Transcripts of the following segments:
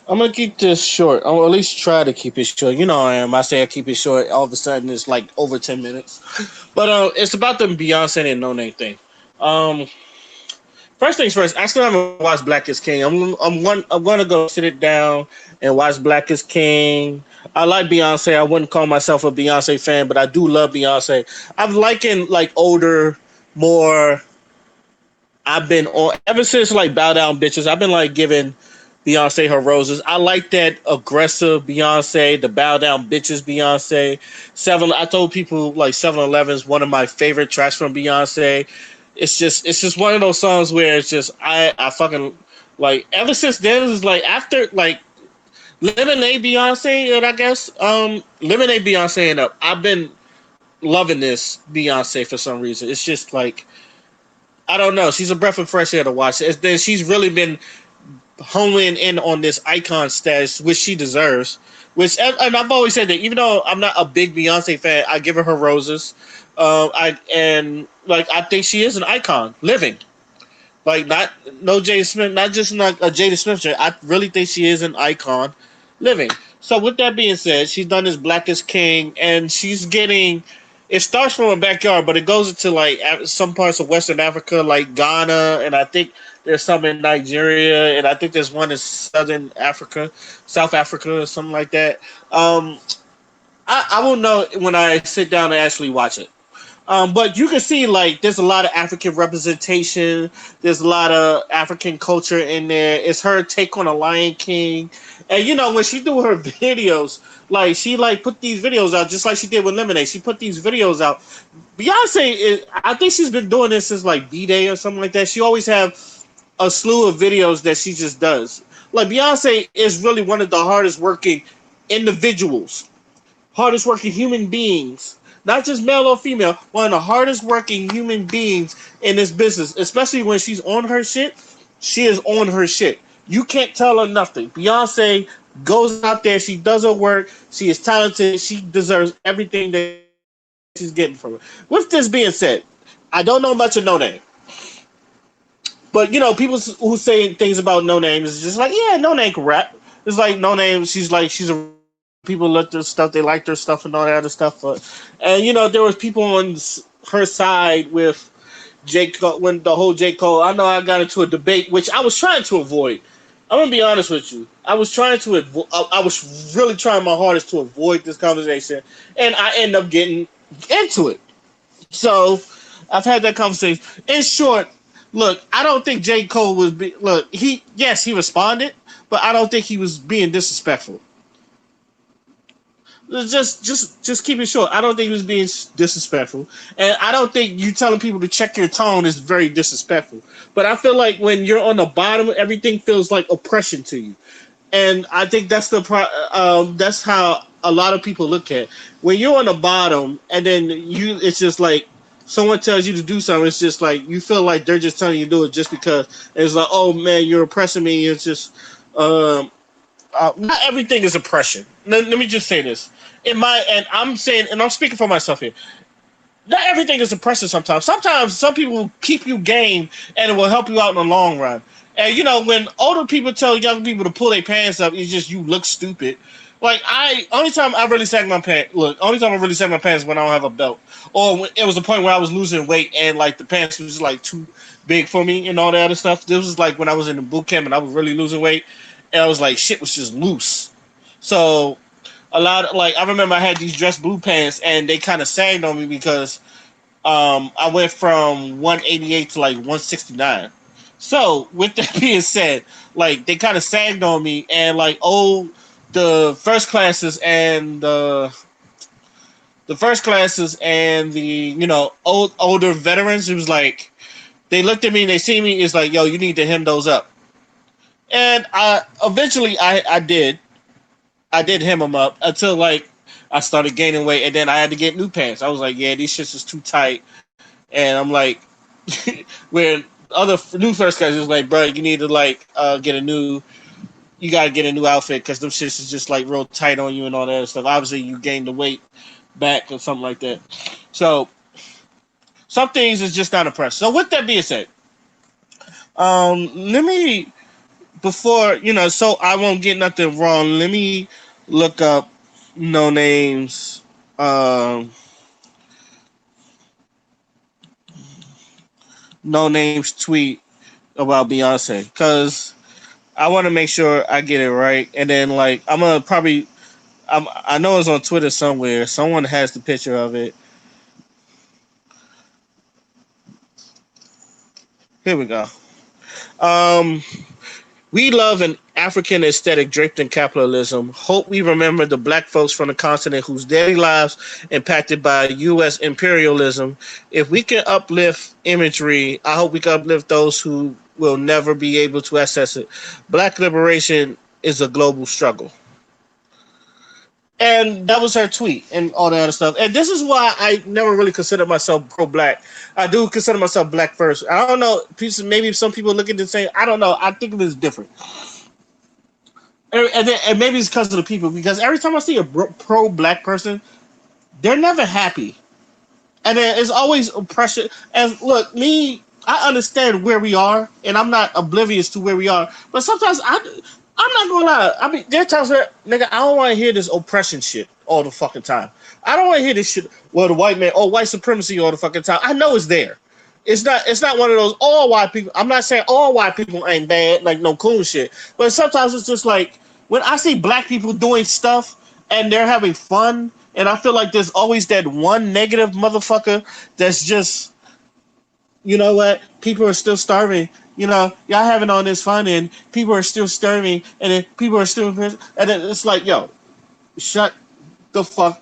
I'm gonna keep this short. I'll at least try to keep it short. You know how I am. I say I keep it short. All of a sudden, it's like over 10 minutes. But it's about the Beyonce and No Name thing. Um, First things first. I still haven't watched Black is King. I'm gonna go sit it down and watch Black is King. I like Beyonce. I wouldn't call myself a Beyonce fan, but I do love Beyonce. I've likened like older, more. I've been on ever since like Bow Down Bitches. I've been like giving Beyonce her roses. I like that aggressive Beyonce, the Bow Down Bitches Beyonce. Seven. I told people like 7-Eleven is one of my favorite tracks from Beyonce. It's just one of those songs where it's just I fucking like ever since then it's like after like Lemonade Beyonce and I guess Lemonade Beyonce and I've been loving this Beyonce for some reason. It's just like I don't know. She's a breath of fresh air to watch. Then she's really been honing in on this icon status, which she deserves. Which and I've always said that even though I'm not a big Beyonce fan, I give her roses. I think she is an icon, living. Like not no Jada Smith, not just not a Jada Smith. I really think she is an icon, living. So with that being said, she's done this Black is King, and she's getting. It starts from her backyard, but it goes into like some parts of Western Africa, like Ghana, and I think there's some in Nigeria, and I think there's one in Southern Africa, South Africa, or something like that. Um, I will know when I sit down and actually watch it. But you can see like there's a lot of African representation. There's a lot of African culture in there. It's her take on a Lion King, and you know when she do her videos, like she like put these videos out just like she did with Lemonade. She put these videos out. Beyonce is, I think she's been doing this since like B Day or something like that. She always have a slew of videos that she just does. Like Beyonce is really one of the hardest working individuals, hardest working human beings, not just male or female, one of the hardest working human beings in this business, especially when she's on her shit. She is on her shit. You can't tell her nothing. Beyonce goes out there, she does her work, she is talented, she deserves everything that she's getting from it. With this being said, I don't know much of No Name. But you know, people who say things about No Name is just like, yeah, No Name can rap. It's like No Name. She's a rapper. People looked her stuff. They liked her stuff and all that other stuff. And you know, there was people on her side with J Cole when the whole J Cole. I know I got into a debate, which I was trying to avoid. I'm gonna be honest with you. I was trying to. I was really trying my hardest to avoid this conversation, and I end up getting into it. So I've had that conversation. In short, look, I don't think J. Cole was look, he responded, but I don't think he was being disrespectful. Just keep it short. I don't think he was being disrespectful, and I don't think you telling people to check your tone is very disrespectful. But I feel like when you're on the bottom, everything feels like oppression to you, and I think that's how a lot of people look at it. When you're on the bottom, and then it's just like someone tells you to do something. It's just like you feel like they're just telling you to do it just because it's like, oh man, you're oppressing me. It's just um, not everything is oppression. Let me just say this. And I'm saying, and I'm speaking for myself here. Not everything is oppression. Sometimes some people keep you game, and it will help you out in the long run. And you know, when older people tell young people to pull their pants up, it's just you look stupid. Like only time I really sag my pants is when I don't have a belt, or when it was a point where I was losing weight and like the pants was like too big for me and all that other stuff. This was like when I was in the boot camp and I was really losing weight, and I was like shit was just loose. So a lot of like I remember I had these dress blue pants and they kind of sagged on me because I went from 188 to like 169. So with that being said, like they kind of sagged on me and like the first classes and the first classes and the older veterans, it was like they looked at me and they see me, it's like, yo, you need to hem those up. And I eventually I did hem them up until like I started gaining weight, and then I had to get new pants. I was like, yeah, these shits is too tight, and I'm like, when other new first guys was like, bro, you need to like you gotta get a new outfit because them shits is just like real tight on you and all that other stuff. Obviously, you gained the weight back or something like that. So some things is just not impressed. So with that being said, let me before so I won't get nothing wrong. Let me look up No Names, um, No Names tweet about Beyonce because I want to make sure I get it right. And then like I'm gonna probably I know it's on Twitter somewhere. Someone has the picture of it. Here we go. Um, We love an African aesthetic draped in capitalism. Hope we remember the black folks from the continent whose daily lives impacted by U.S. imperialism. If we can uplift imagery, I hope we can uplift those who will never be able to access it. Black liberation is a global struggle. And that was her tweet and all that other stuff. And this is why I never really considered myself pro-black. I do consider myself black first. I don't know. Maybe some people look at it and say, I don't know. I think of it as different. And maybe it's because of the people. Because every time I see a pro-black person, they're never happy. And then it's always oppression. And look, I understand where we are, and I'm not oblivious to where we are. But sometimes I'm not gonna lie. I mean, there are times where, nigga, I don't want to hear this oppression shit all the fucking time. I don't want to hear this shit. Well, the white man, white supremacy all the fucking time. I know it's there. It's not. It's not one of those all white people. I'm not saying all white people ain't bad, like no cool shit. But sometimes it's just like when I see black people doing stuff and they're having fun, and I feel like there's always that one negative motherfucker that's just, you know what? People are still starving. Y'all having all this fun, and people are still starving, and then people are still, and then it's like, yo, shut the fuck.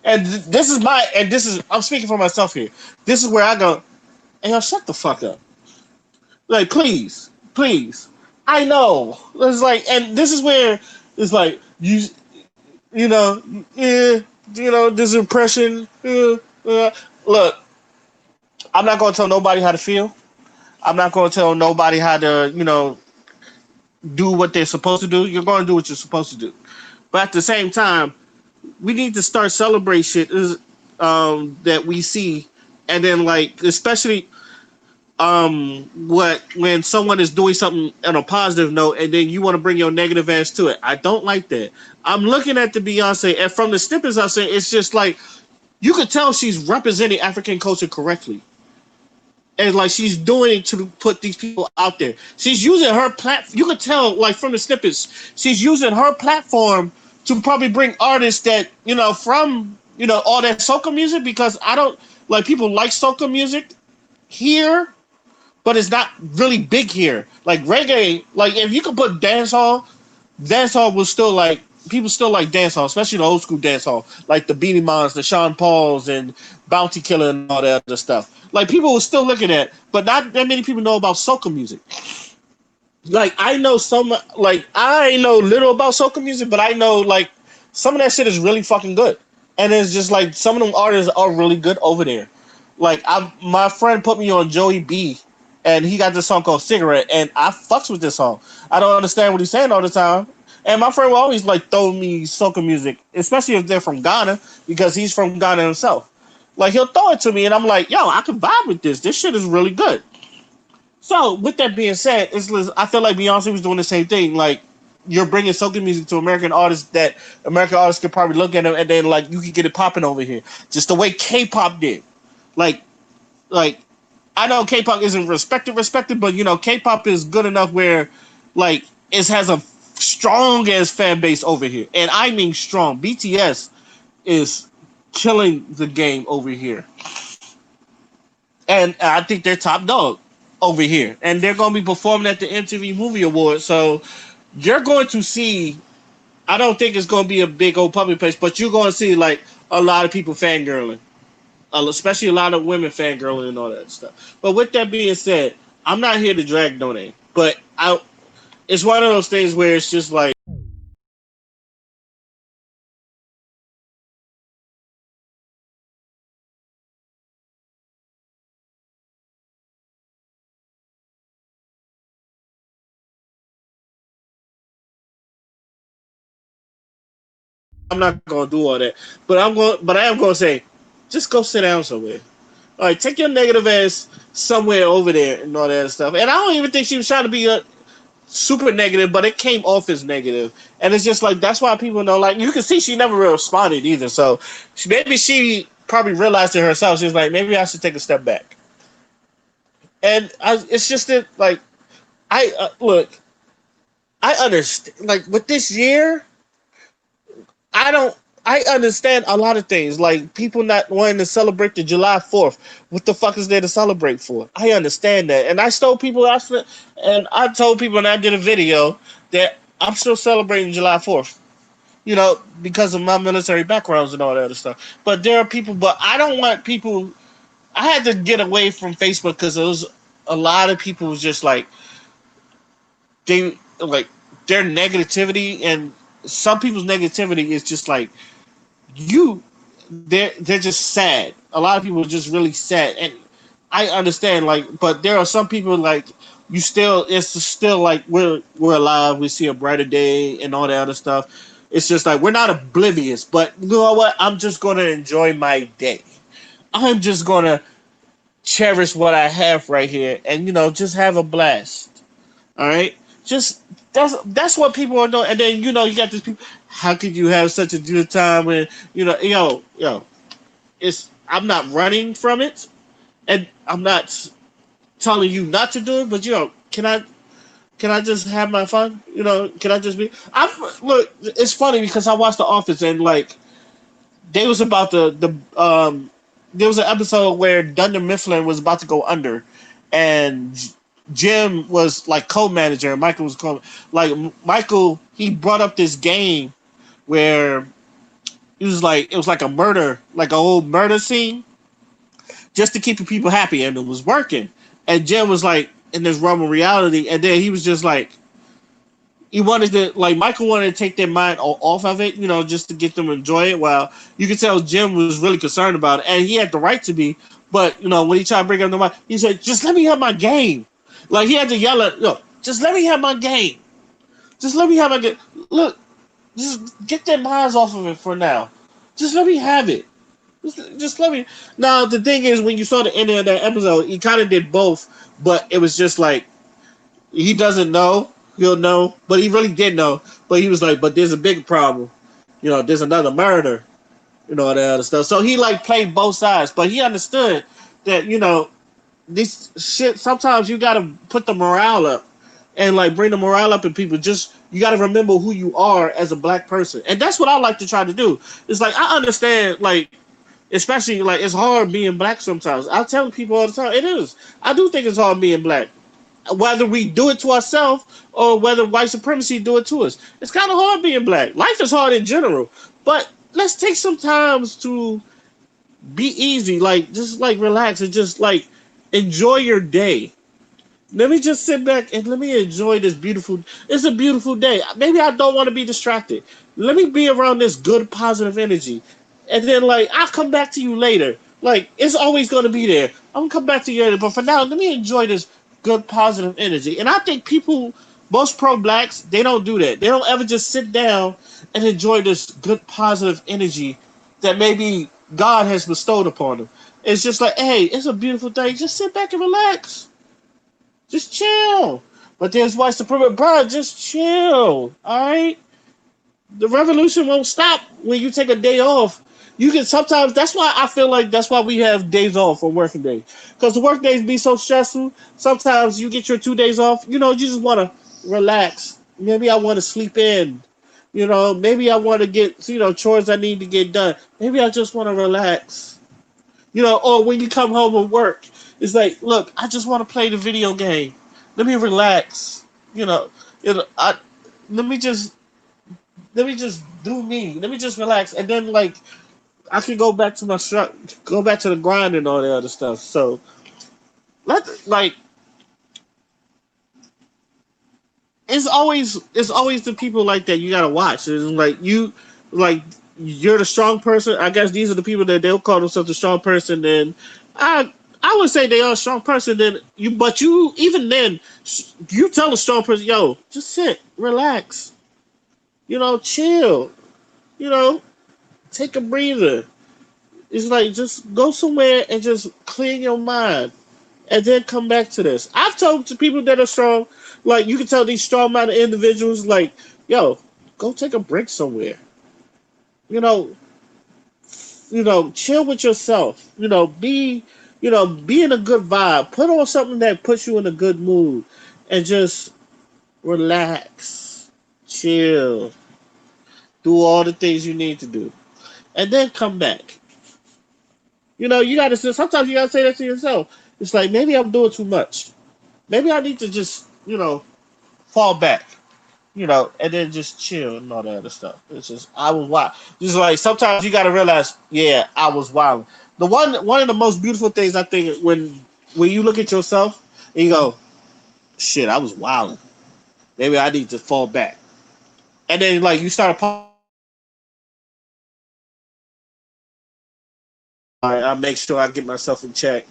And I'm speaking for myself here. This is where I go, hey, yo, shut the fuck up. Like, please, please. I know. It's like, and this is where it's like, you know, yeah, this impression. Look, I'm not going to tell nobody how to feel. I'm not going to tell nobody how to, do what they're supposed to do. You're going to do what you're supposed to do. But at the same time, we need to start celebrate shit that we see, and then like especially when someone is doing something on a positive note, and then you want to bring your negative ass to it. I don't like that. I'm looking at the Beyonce, and from the snippets I've seen, it's just like you could tell she's representing African culture correctly. And like she's doing it to put these people out there. She's using her platform. You could tell, like from the snippets, she's using her platform to probably bring artists that from all that soca music, because I don't like people like soca music here, but it's not really big here. Like reggae, like if you could put dancehall was still like people still like dancehall, especially the old school dancehall, like the Beanie Mans, the Sean Pauls, and Bounty Killer, and all that other stuff. Like people were still looking at, but not that many people know about soca music. Like I know little about soca music, but I know like some of that shit is really fucking good, and it's just like some of them artists are really good over there. Like my friend put me on Joey B, and he got this song called Cigarette, and I fucks with this song. I don't understand what he's saying all the time. And my friend will always like throw me soca music, especially if they're from Ghana, because he's from Ghana himself. Like he'll throw it to me, and I'm like, yo, I can vibe with this. This shit is really good. So with that being said, I feel like Beyonce was doing the same thing. Like you're bringing soca music to American artists that American artists could probably look at them, and then like you could get it popping over here, just the way K-pop did. Like, like I know K-pop isn't respected, but K-pop is good enough where like it has a strong ass fan base over here, and I mean strong. BTS is killing the game over here, and I think they're top dog over here, and they're going to be performing at the MTV Movie Awards. So you're going to see. I don't think it's going to be a big old public place, but you're going to see like a lot of people fangirling, especially a lot of women fangirling and all that stuff. But with that being said, I'm not here to drag NONAME, but it's one of those things where it's just like. I'm not gonna do all that, but I am gonna say, just go sit down somewhere. All right, take your negative ass somewhere over there and all that stuff. And I don't even think she was trying to be super negative, but it came off as negative, and it's just like that's why people know. Like you can see, she never really responded either. So maybe she probably realized it herself. She was like, maybe I should take a step back. And it's just that, like, I look, I understand. Like with this year, I don't. I understand a lot of things, like people not wanting to celebrate the July 4th. What the fuck is there to celebrate for? I understand that, and I told people, and I told people, and I did a video that I'm still celebrating July 4th. You know, because of my military backgrounds and all that other stuff. But there are people, but I don't want people. I had to get away from Facebook because it was a lot of people was just like they like their negativity, and some people's negativity is just like you they're just sad. A lot of people are just really sad, and I understand. Like, but there are some people like you still. It's still like we're alive. We see a brighter day and all that other stuff. It's just like we're not oblivious, but you know what? I'm just gonna enjoy my day. I'm just gonna cherish what I have right here, and just have a blast. All right, just that's what people are doing. And then you got these people. How could you have such a good time when yo? It's I'm not running from it, and I'm not telling you not to do it. But can I just have my fun? Can I just be? I look. It's funny because I watched The Office and like they was about the there was an episode where Dunder Mifflin was about to go under, and Jim was like co-manager and Michael was like Michael. He brought up this game where it was like a murder, like a old murder scene, just to keep the people happy, and it was working. And Jim was like in this realm of reality, and then he was just like he wanted to like Michael wanted to take their mind off of it, just to get them to enjoy it. While you could tell Jim was really concerned about it, and he had the right to be. But when he tried to bring up the mind, he said, "Just let me have my game." Like he had to yell at, "Just let me have my game. Just let me have my game. Look, just get their minds off of it for now. Just let me have it. Just let me." Now the thing is, when you saw the end of that episode, he kind of did both, but it was just like he doesn't know. He'll know, but he really did know. But he was like, "But there's a big problem. There's another murder. All that other stuff." So he like played both sides, but he understood that this shit. Sometimes you gotta put the morale up and like bring the morale up in people. Just you gotta remember who you are as a black person, and that's what I like to try to do. It's like I understand, like especially like it's hard being black sometimes. I tell people all the time it is. I do think it's hard being black, whether we do it to ourselves or whether white supremacy do it to us. It's kind of hard being black. Life is hard in general, but let's take some time to be easy, like just like relax and just like enjoy your day. Let me just sit back and let me enjoy this beautiful. It's a beautiful day. Maybe I don't want to be distracted. Let me be around this good positive energy, and then like I'll come back to you later. Like it's always going to be there. I'm gonna come back to you later, but for now, let me enjoy this good positive energy. And I think people, most pro blacks, they don't do that. They don't ever just sit down and enjoy this good positive energy that maybe God has bestowed upon them. It's just like, hey, it's a beautiful day. Just sit back and relax. Just chill. But there's white supremacy, bro. Just chill. All right. The revolution won't stop when you take a day off. You can sometimes. That's why I feel like that's why we have days off for working days. Because the work days be so stressful. Sometimes you get your 2 days off. You just want to relax. Maybe I want to sleep in. Maybe I want to get chores I need to get done. Maybe I just want to relax. Or when you come home from work, it's like, look, I just want to play the video game. Let me relax. I let me just do me. Let me just relax, and then like I can go back to go back to the grind and all that other stuff. So like it's always the people like that you gotta watch. It's like you're the strong person. I guess these are the people that they'll call themselves the strong person. Then I would say they are a strong person. But you even then you tell a strong person, yo, just sit, relax, chill, take a breather. It's like just go somewhere and just clear your mind, and then come back to this. I've told to people that are strong, Like you can tell these strong-minded individuals, like, yo, go take a break somewhere. You know, chill with yourself. Be in a good vibe. Put on something that puts you in a good mood, and just relax, chill, do all the things you need to do, and then come back. You gotta. Sometimes you gotta say that to yourself. It's like maybe I'm doing too much. Maybe I need to just fall back. And then just chill and all that other stuff. It's just I was wild. Just like sometimes you gotta realize, yeah, I was wild. The one of the most beautiful things I think when you look at yourself and you go, shit, I was wilding. Maybe I need to fall back. And then like you start I make sure I get myself in check.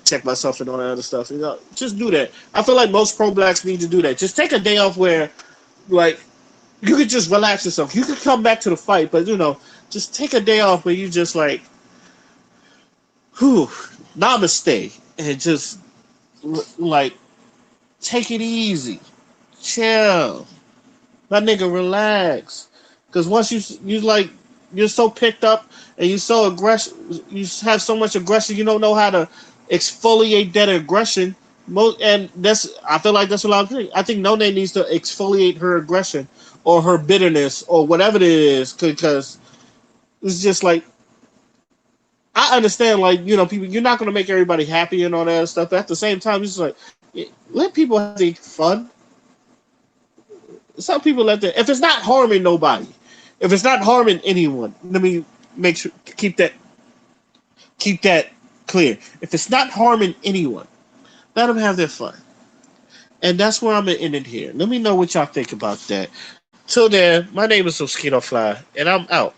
Check myself and all that other stuff. Just do that. I feel like most pro blacks need to do that. Just take a day off where like you could just relax yourself. You could come back to the fight, but just take a day off where you just like, whew, namaste, and just like take it easy, chill, my nigga, relax. Because once you like you're so picked up and you're so aggressive, you have so much aggression, you don't know how to exfoliate that aggression. And that's I feel like that's what I'm thinking. I think No Name needs to exfoliate her aggression or her bitterness or whatever it is, because it's just like I understand, like people. You're not gonna make everybody happy and all that stuff. But at the same time, it's like let people have their fun. Some people let that if it's not harming nobody, if it's not harming anyone. Let me make sure keep that clear. If it's not harming anyone, let them have their fun. And that's where I'm gonna end it here. Let me know what y'all think about that. Till then, my name is Mosquito Fly, and I'm out.